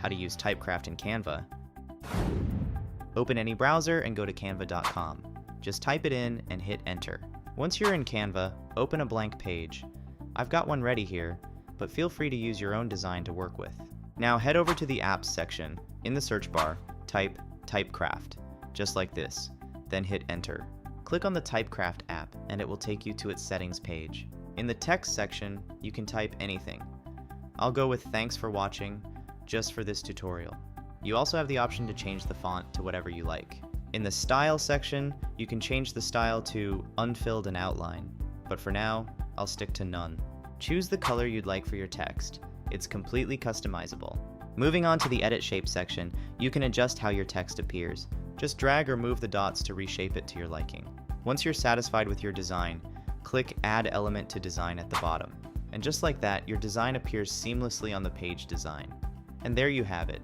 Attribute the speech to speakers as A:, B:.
A: how to use TypeCraft in Canva, open any browser and go to canva.com. Just type it in and hit enter. Once you're in Canva, open a blank page. I've got one ready here, but feel free to use your own design to work with. Now head over to the Apps section. In the search bar, type TypeCraft, just like this, then hit enter. Click on the TypeCraft app and it will take you to its settings page. In the text section, you can type anything. I'll go with "Thanks for watching," just for this tutorial. You also have the option to change the font to whatever you like. In the Style section, you can change the style to unfilled and outline, but for now, I'll stick to none. Choose the color you'd like for your text. It's completely customizable. Moving on to the Edit Shape section, you can adjust how your text appears. Just drag or move the dots to reshape it to your liking. Once you're satisfied with your design, click Add Element to Design at the bottom. And just like that, your design appears seamlessly on the page design. And there you have it.